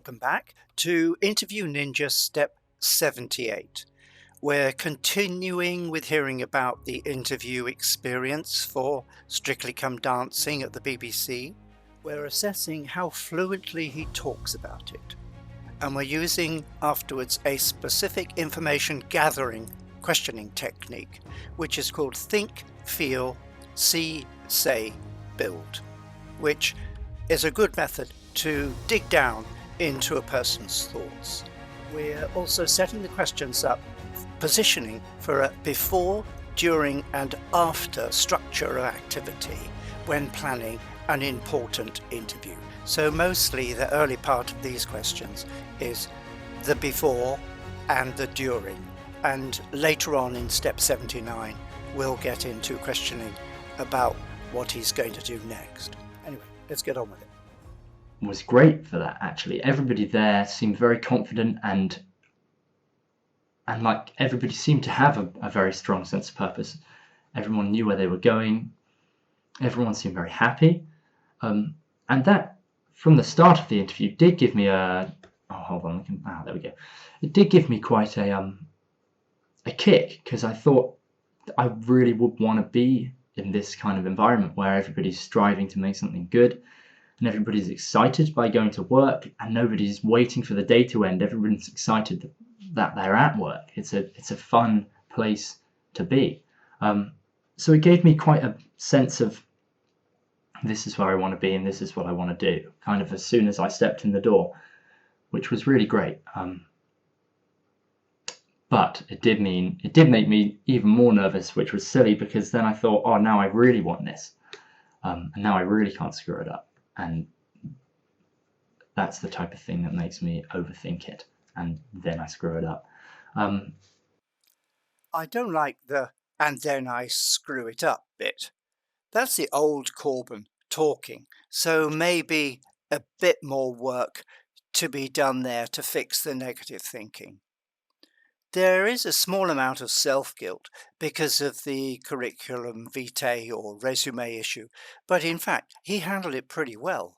Welcome back to Interview Ninja Step 78. We're continuing with hearing about the interview experience for Strictly Come Dancing at the BBC. We're assessing how fluently he talks about it. And we're using afterwards a specific information gathering questioning technique, which is called Think, Feel, See, Say, Build, which is a good method to dig down into a person's thoughts. We're also setting the questions up, positioning for a before, during and after structure of activity when planning an important interview. So mostly the early part of these questions is the before and the during. And later on in step 79, we'll get into questioning about what he's going to do next. Anyway, let's get on with it. Was great for that, actually. Everybody there seemed very confident and like everybody seemed to have a very strong sense of purpose. Everyone knew where they were going. Everyone seemed very happy. And that, from the start of the interview, did give me there we go. It did give me quite a kick, because I thought I really would want to be in this kind of environment where everybody's striving to make something good. And everybody's excited by going to work, and nobody's waiting for the day to end. Everyone's excited that they're at work. It's a fun place to be. So it gave me quite a sense of, this is where I want to be and this is what I want to do, kind of as soon as I stepped in the door, which was really great. But it did make me even more nervous, which was silly, because then I thought, oh, now I really want this. And now I really can't screw it up. And that's the type of thing that makes me overthink it, and then I screw it up. I don't like the "and then I screw it up" bit. That's the old Corbyn talking, so maybe a bit more work to be done there to fix the negative thinking. There is a small amount of self-guilt because of the curriculum vitae or resume issue, but in fact, he handled it pretty well.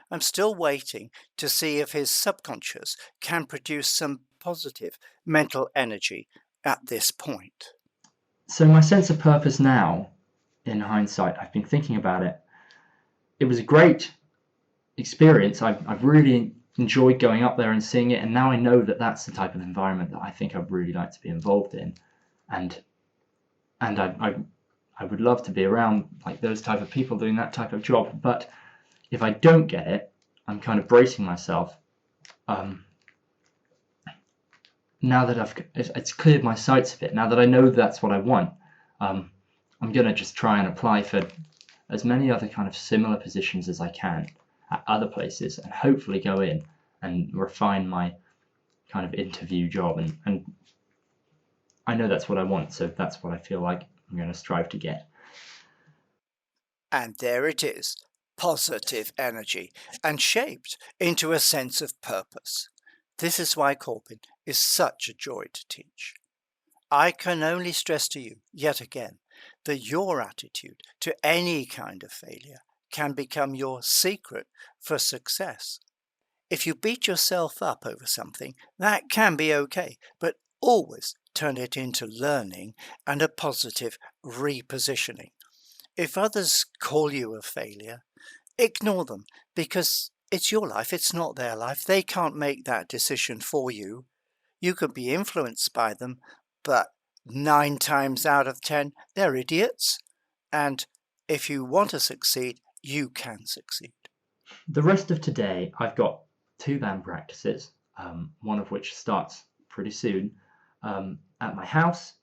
I'm still waiting to see if his subconscious can produce some positive mental energy at this point. So my sense of purpose now, in hindsight, I've been thinking about it. It was a great experience. I've really enjoyed going up there and seeing it, and now I know that that's the type of environment that I think I'd really like to be involved in, and I would love to be around like those type of people doing that type of job. But if I don't get it, I'm kind of bracing myself. Now that it's cleared my sights a bit, now that I know that's what I want, I'm gonna just try and apply for as many other kind of similar positions as I can at other places, and hopefully go in and refine my kind of interview job, and I know that's what I want, so that's what I feel like I'm going to strive to get. And there it is, positive energy, and shaped into a sense of purpose. This is why Corbyn is such a joy to teach. I can only stress to you, yet again, that your attitude to any kind of failure can become your secret for success. If you beat yourself up over something, that can be okay, but always turn it into learning and a positive repositioning. If others call you a failure, ignore them, because it's your life, it's not their life. They can't make that decision for you. You can be influenced by them, but 9 times out of 10, they're idiots. And if you want to succeed, you can succeed. The rest of today, I've got 2 band practices, one of which starts pretty soon, at my house.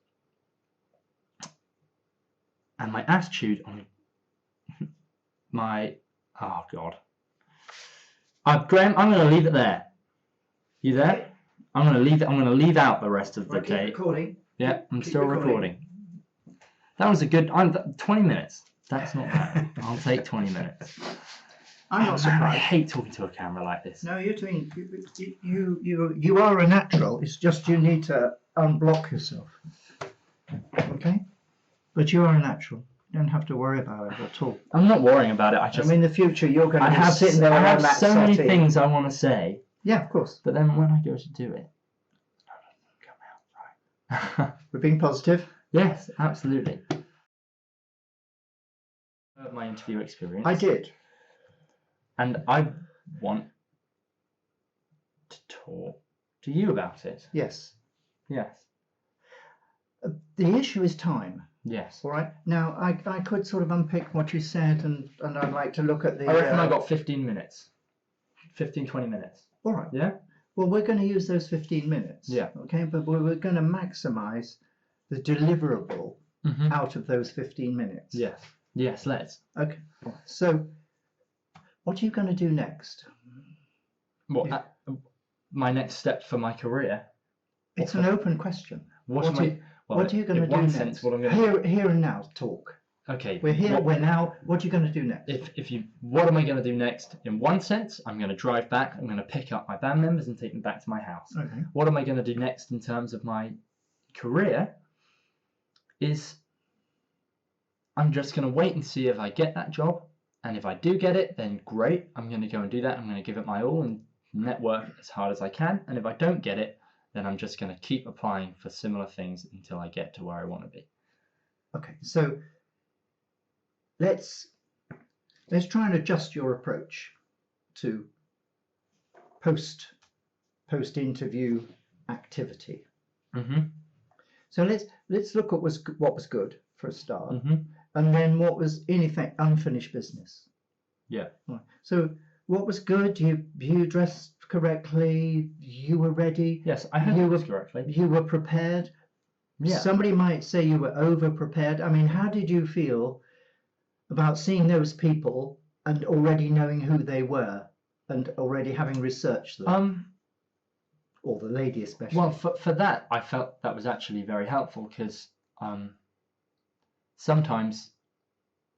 And my attitude on my... Oh, God. Graham, I'm going to leave it there. You there? I'm going to leave out the rest of the day. Keep recording. Yeah, I'm still recording. That was a good... 20 minutes. That's not bad. I'll take 20 minutes. I'm not surprised. I hate talking to a camera like this. No, you're doing. You are a natural. It's just you need to unblock yourself. Okay, but you are a natural. You don't have to worry about it at all. I'm not worrying about it. I mean, in the future you're going to be sitting there. I have so many things I want to say, Yeah, of course. But then when I go to do it, none of them come out right. We're being positive. Yes, absolutely. My interview experience. I did. And I want to talk to you about it. Yes. Yes. The issue is time. Yes. All right. Now, I could sort of unpick what you said, and I'd like to look at the... I reckon I got 15 minutes. 15, 20 minutes. All right. Yeah? Well, we're going to use those 15 minutes. Yeah. Okay, but we're going to maximize the deliverable out of those 15 minutes. Yes. Yes, let's. Okay. So, what are you going to do next? What? My next step for my career? It's an open question. What are you going to do next? Sense, what I'm going to... Here and now, talk. Okay. We're here, we're now. What are you going to do next? What am I going to do next? In one sense, I'm going to drive back. I'm going to pick up my band members and take them back to my house. Okay. What am I going to do next in terms of my career? Is I'm just going to wait and see if I get that job, and if I do get it, then great. I'm going to go and do that. I'm going to give it my all and network as hard as I can. And if I don't get it, then I'm just going to keep applying for similar things until I get to where I want to be. Okay, so let's try and adjust your approach to post interview activity. Mm-hmm. So let's look at what was good for a start, Mm-hmm. and then what was in effect unfinished business. Yeah. Right. So what was good? You dressed correctly. You were ready. Yes, I heard this correctly. You were prepared. Yeah. Somebody might say you were over prepared. I mean, how did you feel about seeing those people and already knowing who they were and already having researched them? Or the lady especially. Well, for that, I felt that was actually very helpful because sometimes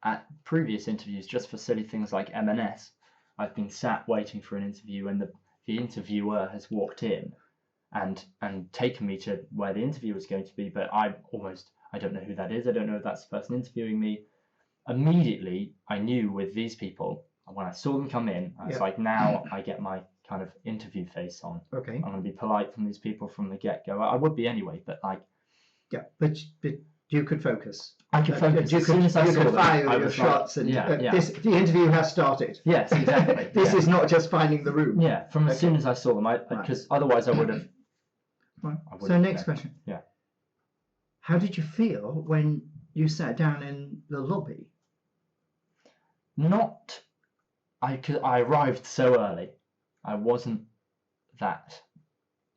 at previous interviews, just for silly things like M&S, I've been sat waiting for an interview and the interviewer has walked in and taken me to where the interview was going to be, but I don't know who that is. I don't know if that's the person interviewing me. Immediately, I knew with these people, when I saw them come in, I was like, now I get my kind of interview face on. Okay. I'm going to be polite from these people from the get-go. I would be anyway, but like... Yeah, but you could focus. I could focus. As soon as I saw them, fire I your was shots like, and yeah. the interview has started. Yes, exactly. This is not just finding the room. Yeah, as soon as I saw them, because otherwise I would have... Right. So next question. Yeah. How did you feel when you sat down in the lobby? I arrived so early. I wasn't that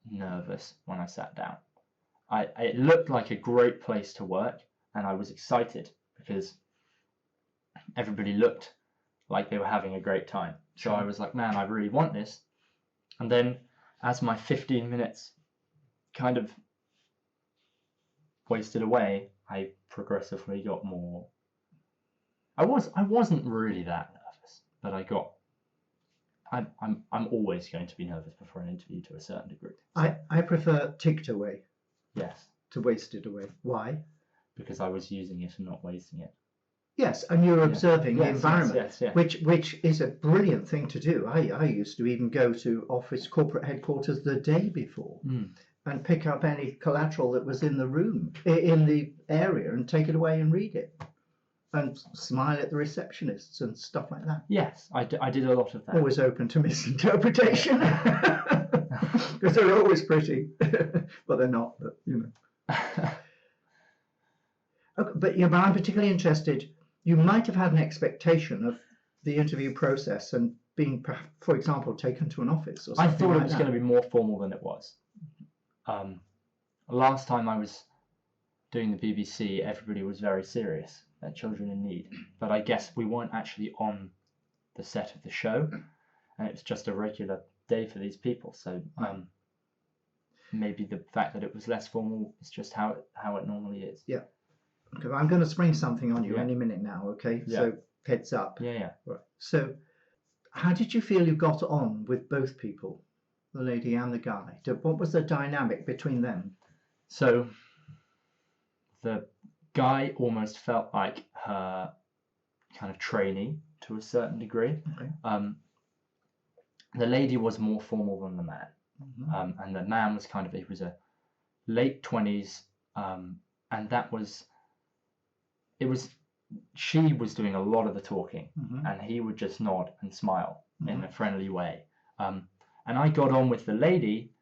nervous when I sat down. It looked like a great place to work, and I was excited because everybody looked like they were having a great time. So I was like, man, I really want this. And then as my 15 minutes kind of wasted away, I progressively got more. I wasn't really that nervous, but I'm always going to be nervous before an interview to a certain degree. So, I prefer ticked away. Yes. To wasted away. Why? Because I was using it and not wasting it. Yes, and you're observing the environment, yes. Which is a brilliant thing to do. I used to even go to corporate headquarters the day before and pick up any collateral that was in the room, in the area, and take it away and read it. And smile at the receptionists and stuff like that. Yes, I did a lot of that. Always open to misinterpretation. Because they're always pretty. But they're not, but you know. Okay, but I'm particularly interested. You might have had an expectation of the interview process and being, for example, taken to an office or something. I thought it was going to be more formal than it was. Last time I was doing the BBC, everybody was very serious. Children in need, but I guess we weren't actually on the set of the show, and it was just a regular day for these people. So maybe the fact that it was less formal is just how it normally is. Yeah. Okay, I'm going to spring something on you any minute now. Okay. Yeah. So heads up. Yeah. Right. So, how did you feel you got on with both people, the lady and the guy? What was the dynamic between them? So, the guy almost felt like her kind of trainee to a certain degree. Okay. The lady was more formal than the man. Mm-hmm. And the man was he was a late 20s, and she was doing a lot of the talking, Mm-hmm. and he would just nod and smile in Mm-hmm. a friendly way. And I got on with the lady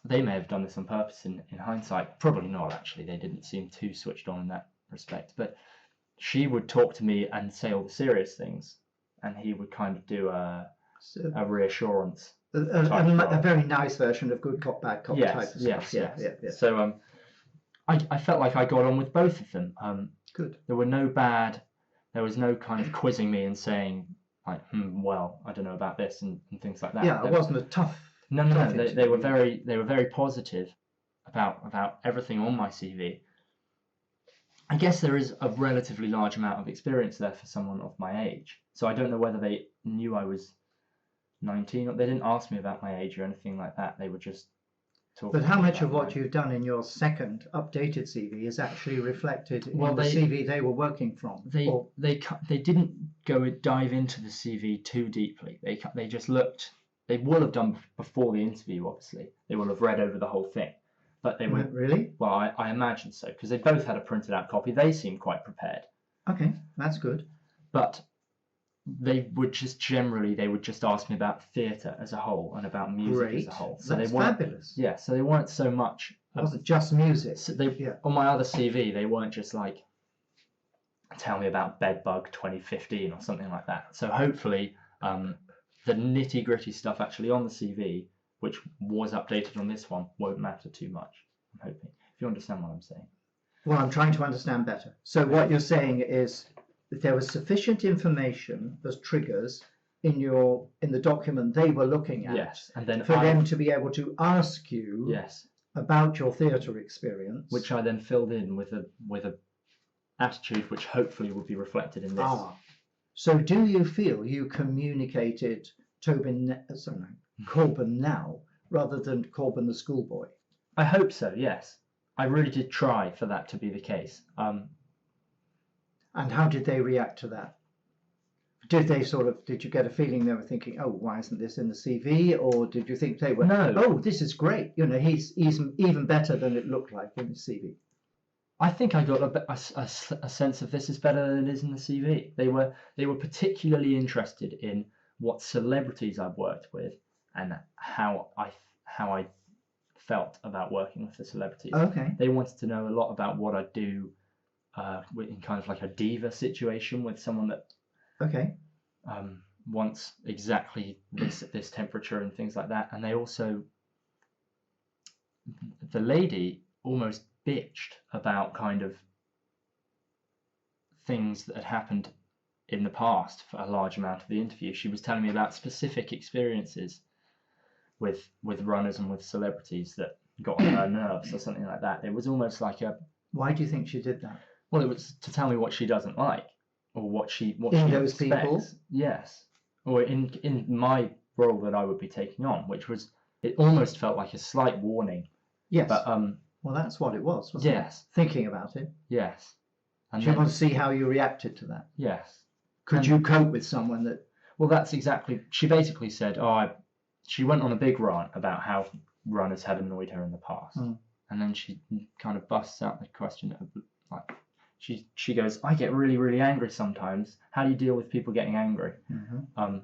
they may have done this on purpose in hindsight, probably not actually, they didn't seem too switched on in that respect, but she would talk to me and say all the serious things, and he would kind of do a reassurance. A very nice version of good cop, bad cop type of stuff. Yes. Yeah. So I felt like I got on with both of them. Good. There was no kind of quizzing me and saying, like, well, I don't know about this and things like that. Yeah, it wasn't a tough. No. They were very positive about everything on my CV. I guess there is a relatively large amount of experience there for someone of my age. So I don't know whether they knew I was 19, or they didn't ask me about my age or anything like that. They were just talking. But how much of what you've done in your second updated CV is actually reflected in the CV they were working from? They didn't dive into the CV too deeply. They just looked. They would have done before the interview, obviously. They would have read over the whole thing. But they were really? Well, I imagine so, because they both had a printed out copy. They seemed quite prepared. Okay, that's good. But they would just ask me about theatre as a whole and about music as a whole. So that's fabulous. Yeah, so they weren't so much. It wasn't just music. So on my other CV, they weren't just like, tell me about Bedbug 2015 or something like that. So hopefully, the nitty gritty stuff actually on the CV, which was updated on this one, won't matter too much. I'm hoping. If you understand what I'm saying. Well, I'm trying to understand better. So what you're saying is that there was sufficient information as triggers in the document they were looking at. Yes, and then for them to be able to ask you. Yes. About your theatre experience, which I then filled in with a attitude which hopefully would be reflected in this. So do you feel you communicated Corbyn now rather than Corbyn the schoolboy? I hope so, yes. I really did try for that to be the case. And how did they react to that? Did you get a feeling they were thinking, oh, why isn't this in the CV? Or did you think they were, oh, this is great. He's even better than it looked like in the CV. I think I got a sense of this is better than it is in the CV. They were particularly interested in what celebrities I've worked with and how I felt about working with the celebrities. Okay. They wanted to know a lot about what I do in kind of like a diva situation with someone that wants exactly this temperature and things like that. And they also, the lady almost bitched about kind of things that had happened in the past for a large amount of the interview. She was telling me about specific experiences with runners and with celebrities that got on her nerves or something like that. It was almost like a... Why do you think she did that? Well, it was to tell me what she doesn't like, or what she those expects. People? Yes. Or in my role that I would be taking on, which was, it almost felt like a slight warning. Yes. But well, that's what it was, wasn't it? Thinking about it. Yes. And she wanted to see how you reacted to that. Yes. Could you cope with someone that... Well, that's exactly... She basically said, she went on a big rant about how runners had annoyed her in the past. Mm. And then she kind of busts out the question of, like, she goes, I get really, really angry sometimes. How do you deal with people getting angry? Mm-hmm.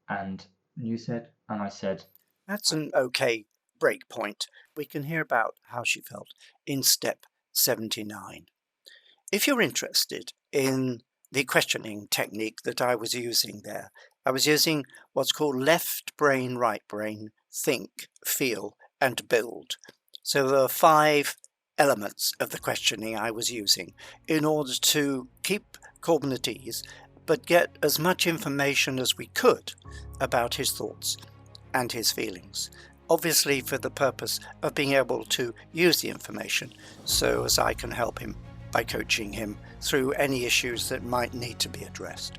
And you said? And I said... That's an okay break point. We can hear about how she felt in step 79. If you're interested in the questioning technique that I was using there, I was using what's called left brain, right brain, think, feel, and build. So there are 5 elements of the questioning I was using in order to keep Corbyn at ease, but get as much information as we could about his thoughts and his feelings. Obviously for the purpose of being able to use the information so as I can help him by coaching him through any issues that might need to be addressed.